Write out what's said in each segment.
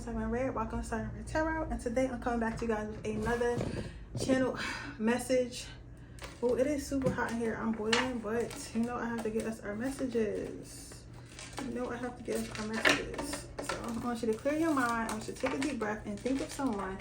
Sirenredd. Welcome to Sirenredd Tarot, and today I'm coming back to you guys with another channel message. Oh, it is super hot in here. I'm boiling, but you know I have to get us our messages. So I want you to clear your mind. I want you to take a deep breath and think of someone,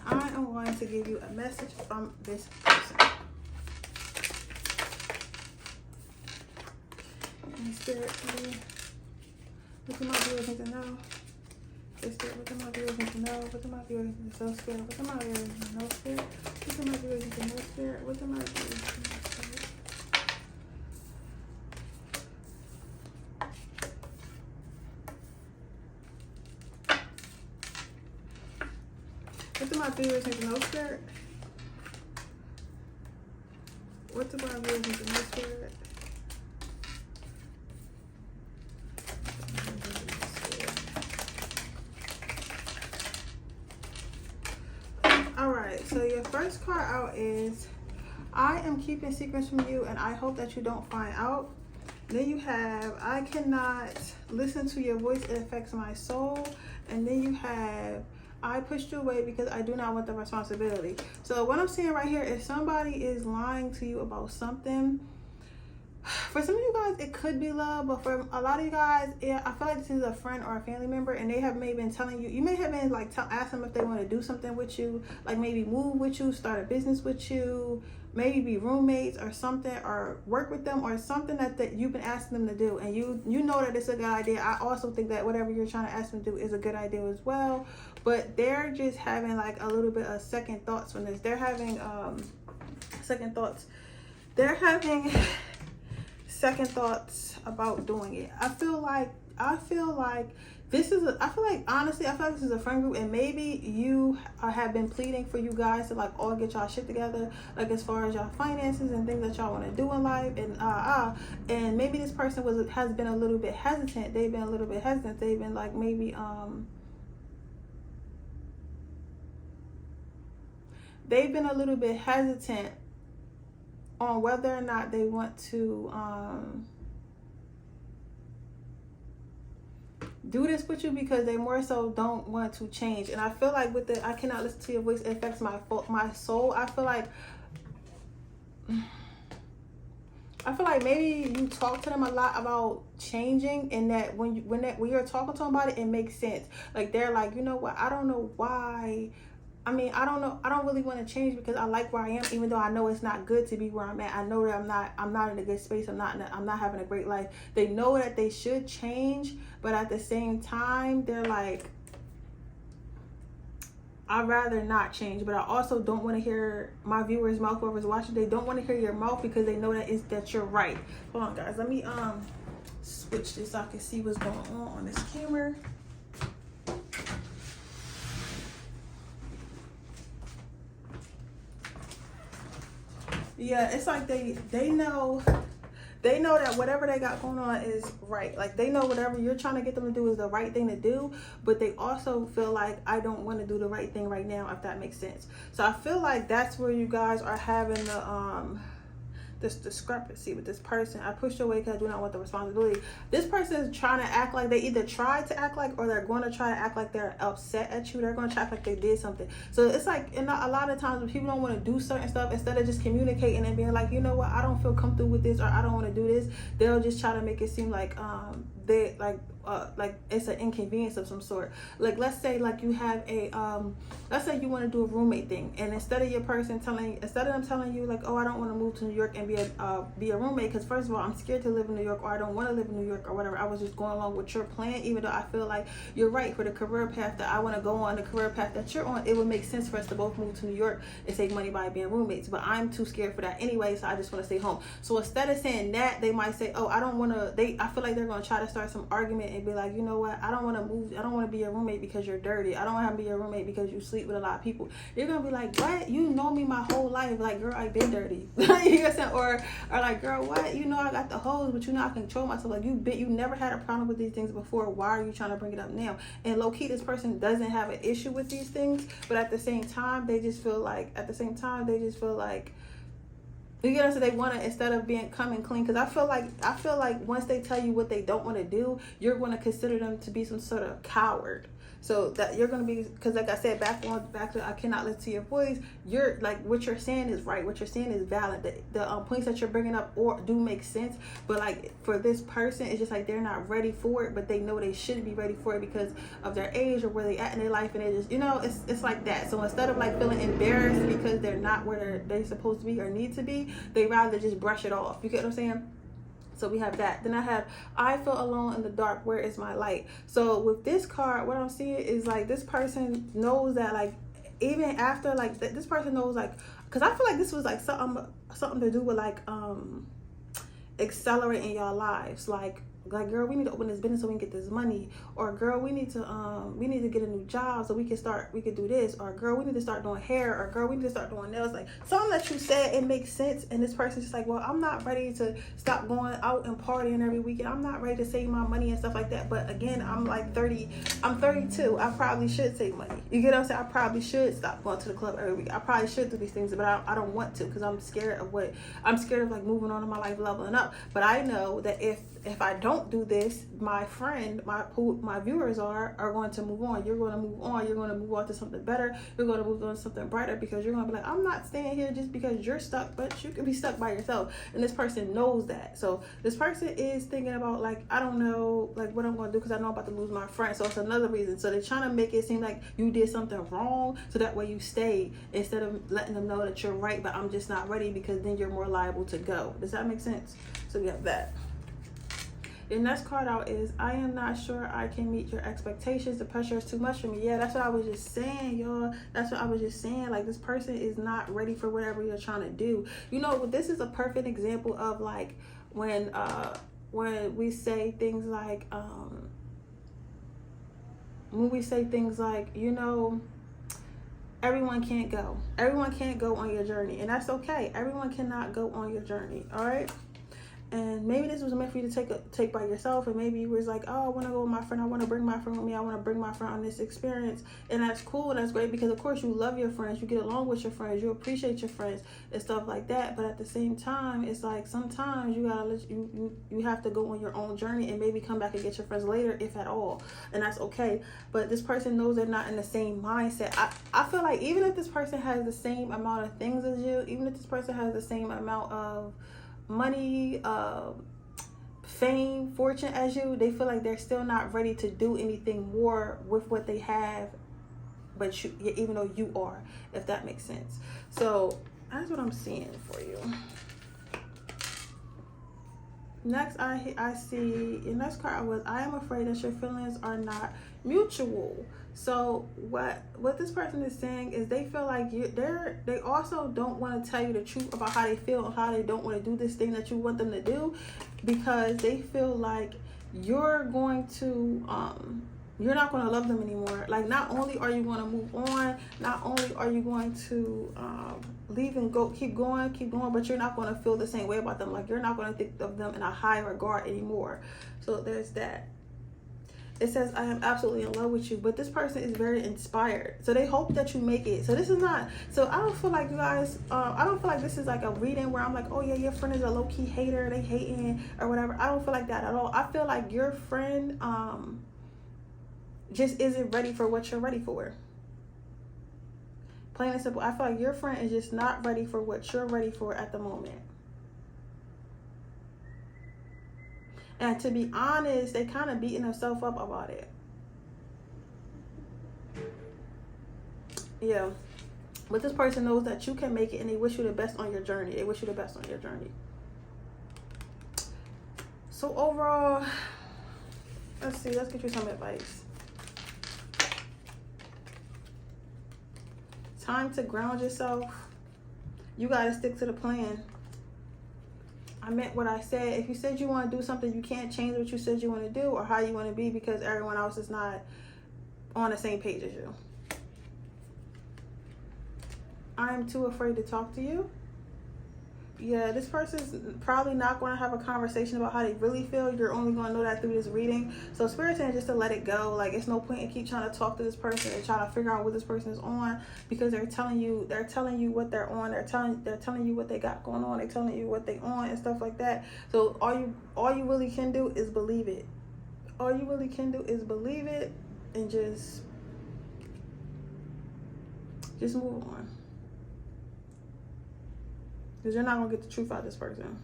and I am going to give you a message from this person. And Spirit, what do my viewers need to know? Spirit, what do my viewers need to know? What do my viewers need to know? Spirit, what do my viewers need to know? Spirit, what do my viewers need to know? Spirit, what do my viewers need to know? Spirit. What do my viewers need to know, Spirit? What do my viewers need to know, Spirit? Alright, so your first card out is, I am keeping secrets from you and I hope that you don't find out. Then you have, I cannot listen to your voice, it affects my soul. And then you have, I pushed you away because I do not want the responsibility. So what I'm seeing right here is somebody is lying to you about something. For some of you guys, it could be love, but for a lot of you guys, yeah, I feel like this is a friend or a family member, and they have maybe been telling you, you may have been like, ask them if they want to do something with you, like maybe move with you, start a business with you, maybe be roommates or something, or work with them or something that you've been asking them to do, and you know that it's a good idea. I also think that whatever you're trying to ask them to do is a good idea as well, but they're just having like a little bit of second thoughts from this. They're having second thoughts. They're having second thoughts about doing it. I feel like this is honestly I feel like this is a friend group, and maybe you have been pleading for you guys to like all get y'all shit together, like as far as y'all finances and things that y'all want to do in life, and maybe this person has been a little bit hesitant. They've been a little bit hesitant. They've been like maybe they've been a little bit hesitant on whether or not they want to do this with you, because they more so don't want to change. And I feel like with the I cannot listen to your voice, it affects my soul. I feel like maybe you talk to them a lot about changing, and that when you're talking to them about it, it makes sense. Like they're like, you know what, I don't know why. I mean, I don't know. I don't really want to change because I like where I am, even though I know it's not good to be where I'm at. I know that I'm not in a good space. I'm not having a great life. They know that they should change, but at the same time, they're like, I'd rather not change. But I also don't want to hear my viewers' mouth, whoever's watching. They don't want to hear your mouth because they know that you're right. Hold on, guys. Let me switch this so I can see what's going on this camera. Yeah, it's like they know that whatever they got going on is right. Like they know whatever you're trying to get them to do is the right thing to do, but they also feel like I don't want to do the right thing right now, if that makes sense. So I feel like that's where you guys are having the this discrepancy with this person. I pushed away because I do not want the responsibility. This person is trying to act like they either tried to act like, or they're going to try to act like they're upset at you. They're going to try to act like they did something. So it's like, a lot of times when people don't want to do certain stuff, instead of just communicating and being like, you know what, I don't feel comfortable with this, or I don't want to do this, they'll just try to make it seem like they like it's an inconvenience of some sort. Like let's say like you have a let's say you want to do a roommate thing, and instead of them telling you like, oh, I don't want to move to New York and be a roommate because first of all I'm scared to live in New York, or I don't want to live in New York, or whatever. I was just going along with your plan, even though I feel like you're right. For the career path that I want to go on, the career path that you're on, it would make sense for us to both move to New York and save money by being roommates, but I'm too scared for that anyway, so I just want to stay home. So instead of saying that, they might say, oh, I don't want to, I feel like they're going to try to start some argument and be like, you know what, I don't want to move, I don't want to be your roommate because you're dirty, I don't want to be your roommate because you sleep with a lot of people. You're gonna be like, what, you know me my whole life, like girl, I've been dirty. You know what I'm saying? Or like, girl, what, you know I got the hoes, but you know I control myself. Like you never had a problem with these things before, why are you trying to bring it up now? And low-key, this person doesn't have an issue with these things, but at the same time they just feel like you get so they want to, instead of coming clean, because I feel like once they tell you what they don't want to do, you're going to consider them to be some sort of coward. So that you're gonna be, because like I said, back to I cannot listen to your voice. You're like, what you're saying is right. What you're saying is valid. The points that you're bringing up or do make sense. But like for this person, it's just like they're not ready for it, but they know they should be ready for it because of their age or where they at in their life, and they just, it's like that. So instead of like feeling embarrassed because they're not where they're supposed to be or need to be, they rather just brush it off. You get what I'm saying? So we have that. Then I feel alone in the dark. Where is my light? So with this card, what I'm seeing is like this person knows that, like, even after like this person knows, like, because I feel like this was like something to do with like accelerating y'all lives, like girl, we need to open this business so we can get this money, or girl, we need to get a new job so we can do this, or girl, we need to start doing hair, or girl, we need to start doing nails. Like something that you said, it makes sense, and this person's just like, well, I'm not ready to stop going out and partying every weekend. I'm not ready to save my money and stuff like that. But again, I'm 32. I probably should save money. You get what I'm saying? I probably should stop going to the club every week. I probably should do these things, but I don't want to, because I'm scared of like moving on in my life, leveling up. But I know that if I don't do this, my friend, who my viewers are going to move on. You're going to move on. You're going to move on to something better. You're going to move on to something brighter, because you're going to be like, I'm not staying here just because you're stuck, but you can be stuck by yourself. And this person knows that. So this person is thinking about, like, I don't know, like, what I'm going to do, because I know I'm about to lose my friend. So it's another reason. So they're trying to make it seem like you did something wrong, so that way you stay, instead of letting them know that you're right, but I'm just not ready, because then you're more liable to go. Does that make sense? So we have that. The next card out is, I am not sure I can meet your expectations. The pressure is too much for me. Yeah, that's what I was just saying, y'all. That's what I was just saying. Like, this person is not ready for whatever you're trying to do. This is a perfect example of like when we say things like everyone can't go. Everyone can't go on your journey, and that's okay. Everyone cannot go on your journey. All right. And maybe this was meant for you to take by yourself, and maybe you was like, oh, I want to go with my friend, I want to bring my friend with me, I want to bring my friend on this experience. And that's cool, and that's great, because of course you love your friends, you get along with your friends, you appreciate your friends and stuff like that. But at the same time, it's like sometimes you gotta you have to go on your own journey, and maybe come back and get your friends later, if at all, and that's okay. But this person knows they're not in the same mindset. I feel like even if this person has the same amount of things as you, even if this person has the same amount of money, fame, fortune as you, they feel like they're still not ready to do anything more with what they have, but even though you are, if that makes sense. So that's what I'm seeing for you. Next, I see your next card was, I am afraid that your feelings are not mutual. So what this person is saying is, they feel like they also don't want to tell you the truth about how they feel and how they don't want to do this thing that you want them to do, because they feel like you're going to you're not going to love them anymore. Like, not only are you going to move on, not only are you going to leave and go, keep going, but you're not going to feel the same way about them. Like, you're not going to think of them in a high regard anymore. So there's that. It says, I am absolutely in love with you, but this person is very inspired. So they hope that you make it. So this is not, so I don't feel like you guys, I don't feel like this is like a reading where I'm like, oh yeah, your friend is a low-key hater, they hating or whatever. I don't feel like that at all. I feel like your friend just isn't ready for what you're ready for. Plain and simple. I feel like your friend is just not ready for what you're ready for at the moment. And to be honest, they kind of beating themselves up about it. Yeah. But this person knows that you can make it, and they wish you the best on your journey. They wish you the best on your journey. So overall, let's see. Let's get you some advice. Time to ground yourself. You got to stick to the plan. I meant what I said. If you said you want to do something, you can't change what you said you want to do or how you want to be, because everyone else is not on the same page as you. I'm too afraid to talk to you. Yeah, this person's probably not going to have a conversation about how they really feel. You're only going to know that through this reading. So Spirit's saying just to let it go. Like, it's no point in keep trying to talk to this person and try to figure out what this person is on, because they're telling you what they're on. They're telling you what they got going on. They're telling you what they on and stuff like that. So all you really can do is believe it. All you really can do is believe it, and just Just move on. Because you're not going to get the truth out of this person.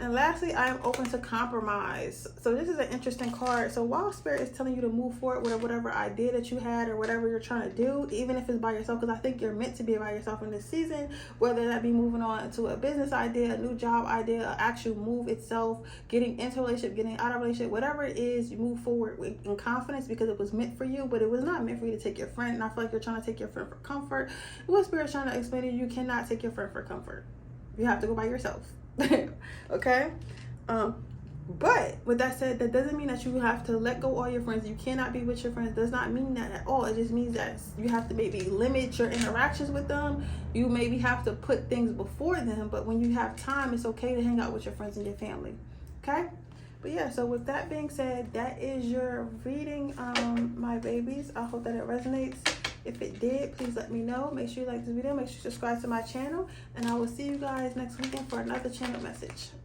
And lastly, I am open to compromise. So this is an interesting card. So while Spirit is telling you to move forward with whatever idea that you had or whatever you're trying to do, even if it's by yourself, because I think you're meant to be by yourself in this season, whether that be moving on to a business idea, a new job idea, an actual move itself, getting into a relationship, getting out of a relationship, whatever it is, you move forward in confidence because it was meant for you, but it was not meant for you to take your friend. And I feel like you're trying to take your friend for comfort. What Spirit's trying to explain to you, you cannot take your friend for comfort. You have to go by yourself. Okay, but with that said, that doesn't mean that you have to let go all your friends. You cannot be with your friends. Does not mean that at all. It just means that you have to maybe limit your interactions with them. You maybe have to put things before them, but when you have time, it's okay to hang out with your friends and your family. Okay, but yeah, so with that being said, that is your reading, my babies. I hope that it resonates. If it did, please let me know. Make sure you like this video. Make sure you subscribe to my channel. And I will see you guys next weekend for another channel message.